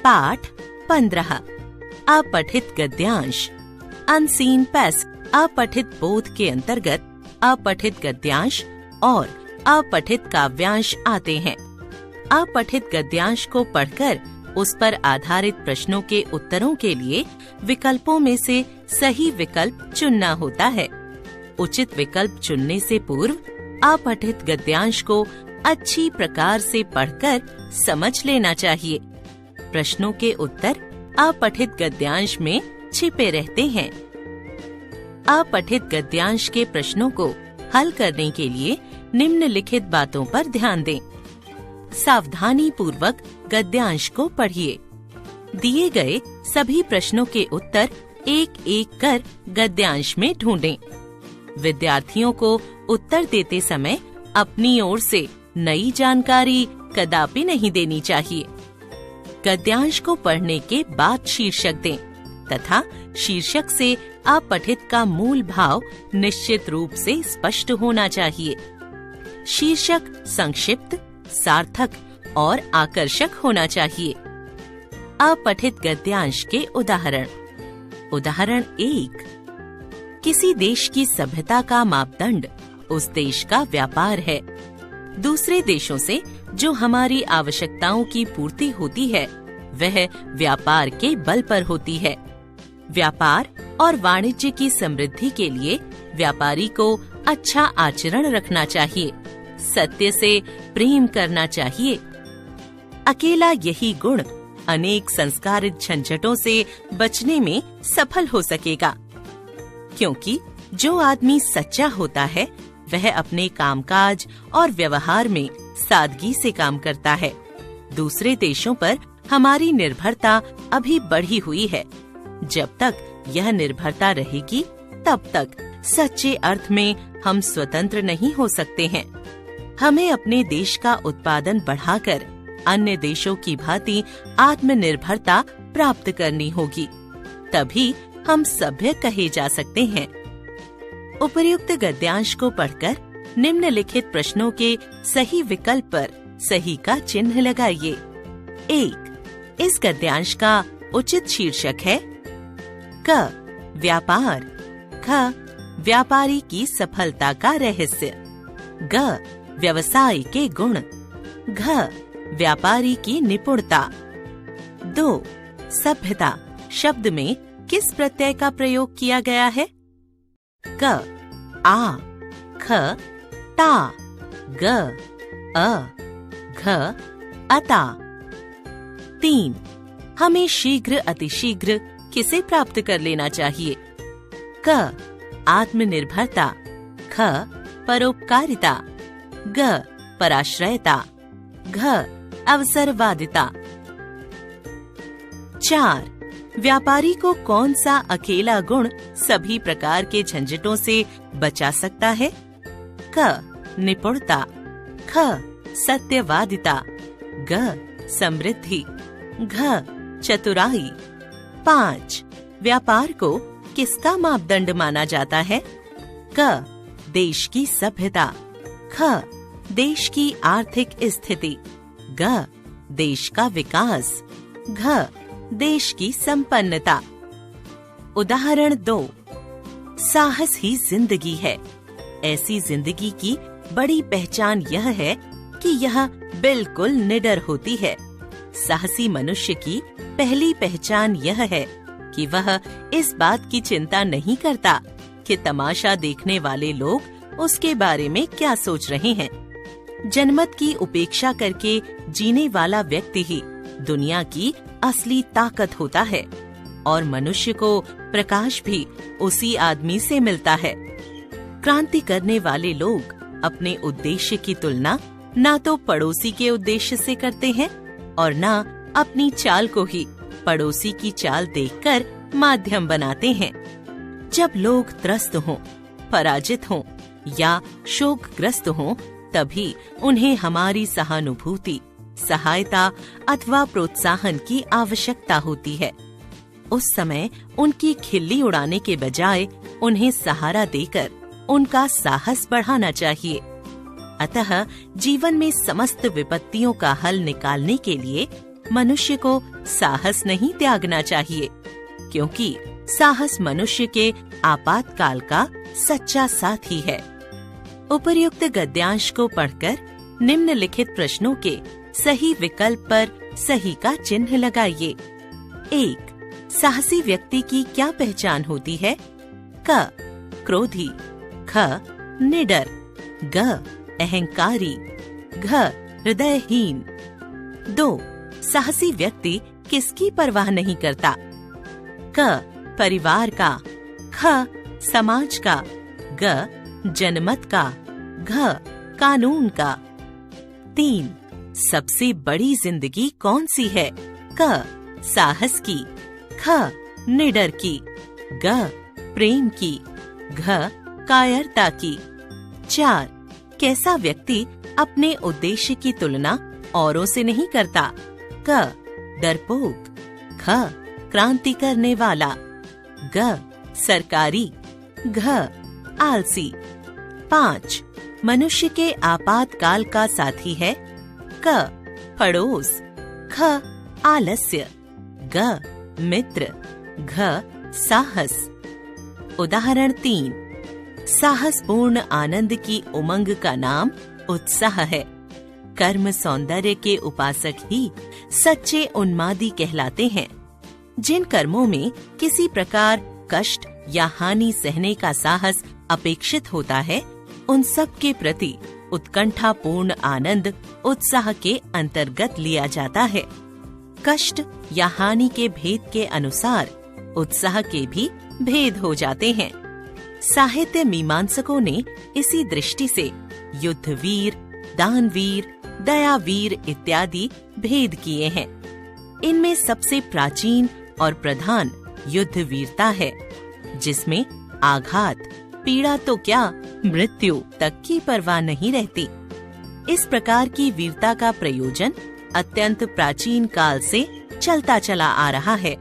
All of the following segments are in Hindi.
पाठ 15 अपठित गद्यांश अनसीन पैसेज अपठित बोध के अंतर्गत अपठित गद्यांश और अपठित काव्यांश आते हैं। अपठित गद्यांश को पढ़कर उस पर आधारित प्रश्नों के उत्तरों के लिए विकल्पों में से सही विकल्प चुनना होता है। उचित विकल्प चुनने से पूर्व अपठित गद्यांश को अच्छी प्रकार से पढ़कर समझ लेना चाहिए। प्रश्नों के उत्तर अपठित गद्यांश में छिपे रहते हैं। अपठित गद्यांश के प्रश्नों को हल करने के लिए निम्नलिखित बातों पर ध्यान दें। सावधानी पूर्वक गद्यांश को पढ़िए। दिए गए सभी प्रश्नों के उत्तर एक एक कर गद्यांश में ढूंढें। विद्यार्थियों को उत्तर देते समय अपनी ओर से नई जानकारी कदापि नहीं देनी चाहिए। गद्यांश को पढ़ने के बाद शीर्षक दें तथा शीर्षक से अपठित का मूल भाव निश्चित रूप से स्पष्ट होना चाहिए। शीर्षक संक्षिप्त, सार्थक और आकर्षक होना चाहिए। अपठित गद्यांश के उदाहरण। उदाहरण 1। किसी देश की सभ्यता का मापदंड उस देश का व्यापार है। दूसरे देशों से जो हमारी आवश्यकताओं की पूर्ति होती है वह व्यापार के बल पर होती है। व्यापार और वाणिज्य की समृद्धि के लिए व्यापारी को अच्छा आचरण रखना चाहिए, सत्य से प्रेम करना चाहिए। अकेला यही गुण अनेक संस्कारित झंझटों से बचने में सफल हो सकेगा, क्योंकि जो आदमी सच्चा होता है वह अपने कामकाज और व्यवहार में सादगी से काम करता है। दूसरे देशों पर हमारी निर्भरता अभी बढ़ी हुई है। जब तक यह निर्भरता रहेगी तब तक सच्चे अर्थ में हम स्वतंत्र नहीं हो सकते हैं। हमें अपने देश का उत्पादन बढ़ाकर अन्य देशों की भांति आत्मनिर्भरता प्राप्त करनी होगी, तभी हम सभ्य कहे जा सकते हैं। उपर्युक्त गद्यांश को पढ़कर निम्नलिखित प्रश्नों के सही विकल्प पर सही का चिन्ह लगाइए। 1। इस गद्यांश का उचित शीर्षक है क व्यापार, ख व्यापारी की सफलता का रहस्य, ग व्यवसाय के गुण, घ व्यापारी की निपुणता। 2. सभ्यता शब्द में किस प्रत्यय का प्रयोग किया गया है? क आ, ख ता, ग अ, घ अता। 3. हमें शीघ्र अतिशीघ्र किसे प्राप्त कर लेना चाहिए? क आत्मनिर्भरता, ख परोपकारिता, ग पराश्रयता, घ अवसरवादिता। 4. व्यापारी को कौन सा अकेला गुण सभी प्रकार के झंझटों से बचा सकता है? क निपुणता, ख सत्यवादिता, ग समृद्धि, घ चतुराई। 5. व्यापार को किसका मापदंड माना जाता है? क देश की सभ्यता, ख देश की आर्थिक स्थिति, ग देश का विकास, घ देश की संपन्नता। उदाहरण 2। साहस ही जिंदगी है। ऐसी जिंदगी की बड़ी पहचान यह है कि यह बिल्कुल निडर होती है। साहसी मनुष्य की पहली पहचान यह है कि वह इस बात की चिंता नहीं करता कि तमाशा देखने वाले लोग उसके बारे में क्या सोच रहे हैं। जनमत की उपेक्षा करके जीने वाला व्यक्ति ही दुनिया की असली ताकत होता है और मनुष्य को प्रकाश भी उसी आदमी से मिलता है। क्रांति करने वाले लोग अपने उद्देश्य की तुलना ना तो पड़ोसी के उद्देश्य से करते हैं और ना अपनी चाल को ही पड़ोसी की चाल देखकर माध्यम बनाते हैं। जब लोग त्रस्त हों, पराजित हों या शोकग्रस्त हों, तभी उन्हें हमारी सहानुभूति, सहायता अथवा प्रोत्साहन की आवश्यकता होती है। उस समय उनकी खिल्ली उड़ाने के बजाय उन्हें सहारा देकर उनका साहस बढ़ाना चाहिए। अतः जीवन में समस्त विपत्तियों का हल निकालने के लिए मनुष्य को साहस नहीं त्यागना चाहिए, क्योंकि साहस मनुष्य के आपातकाल का सच्चा साथी है। उपर्युक्त गद्यांश को पढ़कर निम्नलिखित प्रश्नों के सही विकल्प पर सही का चिन्ह लगाइए। 1. साहसी व्यक्ति की क्या पहचान होती है? क. क्रोधी, ख. निडर, ग. अहंकारी, घ. हृदयहीन। 2. साहसी व्यक्ति किसकी परवाह नहीं करता? क. परिवार का, ख. समाज का, ग. जनमत का, घ. कानून का। 3. सबसे बड़ी जिंदगी कौन सी है? क. साहस की, ख. निडर की, ग. प्रेम की, घ. कायरता की। 4. कैसा व्यक्ति अपने उद्देश्य की तुलना औरों से नहीं करता? क. डरपोक, ख. क्रांति करने वाला, ग. सरकारी, घ. आलसी। 5. मनुष्य के आपातकाल का साथी है? क. पड़ोस, ख. आलस्य, ग. मित्र, घ. साहस। उदाहरण 3. साहसपूर्ण आनंद की उमंग का नाम उत्साह है। कर्म सौंदर्य के उपासक ही सच्चे उन्मादी कहलाते हैं। जिन कर्मों में किसी प्रकार कष्ट या हानि सहने का साहस अपेक्षित होता है, उन सब के प्रति उत्कंठापूर्ण आनंद उत्साह के अंतर्गत लिया जाता है। कष्ट या हानि के भेद के अनुसार उत्साह के भी भेद हो जाते हैं। साहित्य मीमांसकों ने इसी दृष्टि से युद्धवीर, दानवीर, दयावीर इत्यादि भेद किए हैं। इनमें सबसे प्राचीन और प्रधान युद्धवीरता है, जिसमें आघात, पीड़ा तो क्या मृत्यु तक की परवाह नहीं रहती। इस प्रकार की वीरता का प्रयोजन अत्यंत प्राचीन काल से चलता चला आ रहा है,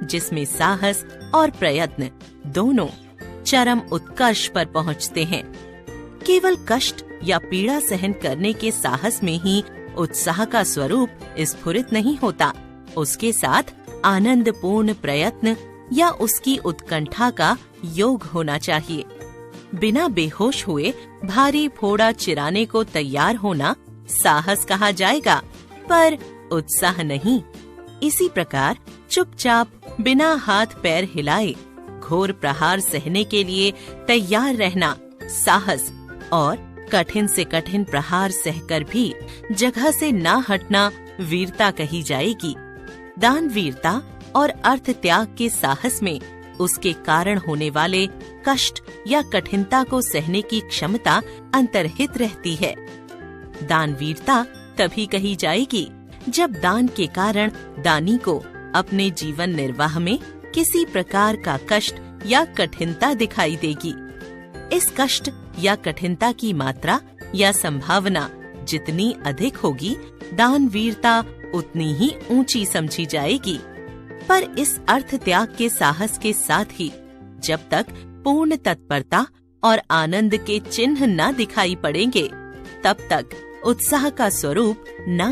जिसमें साहस और प्रयत्न दोनों चरम उत्कर्ष पर पहुंचते हैं। केवल कष्ट या पीड़ा सहन करने के साहस में ही उत्साह का स्वरूप स्फुरित नहीं होता, उसके साथ आनंदपूर्ण प्रयत्न या उसकी उत्कंठा का योग होना चाहिए। बिना बेहोश हुए भारी फोड़ा चिराने को तैयार होना साहस कहा जाएगा, पर उत्साह नहीं। इसी प्रकार चुपचाप बिना हाथ पैर हिलाए घोर प्रहार सहने के लिए तैयार रहना साहस, और कठिन से कठिन प्रहार सहकर भी जगह से ना हटना वीरता कही जाएगी। दान वीरता और अर्थ त्याग के साहस में उसके कारण होने वाले कष्ट या कठिनता को सहने की क्षमता अंतर्हित रहती है। दानवीरता तभी कही जाएगी जब दान के कारण दानी को अपने जीवन निर्वाह में किसी प्रकार का कष्ट या कठिनता दिखाई देगी। इस कष्ट या कठिनता की मात्रा या संभावना जितनी अधिक होगी, दानवीरता उतनी ही ऊंची समझी जाएगी। पर इस अर्थ त्याग के साहस के साथ ही जब तक पूर्ण तत्परता और आनंद के चिन्ह न दिखाई पड़ेंगे, तब तक उत्साह का स्वरूप न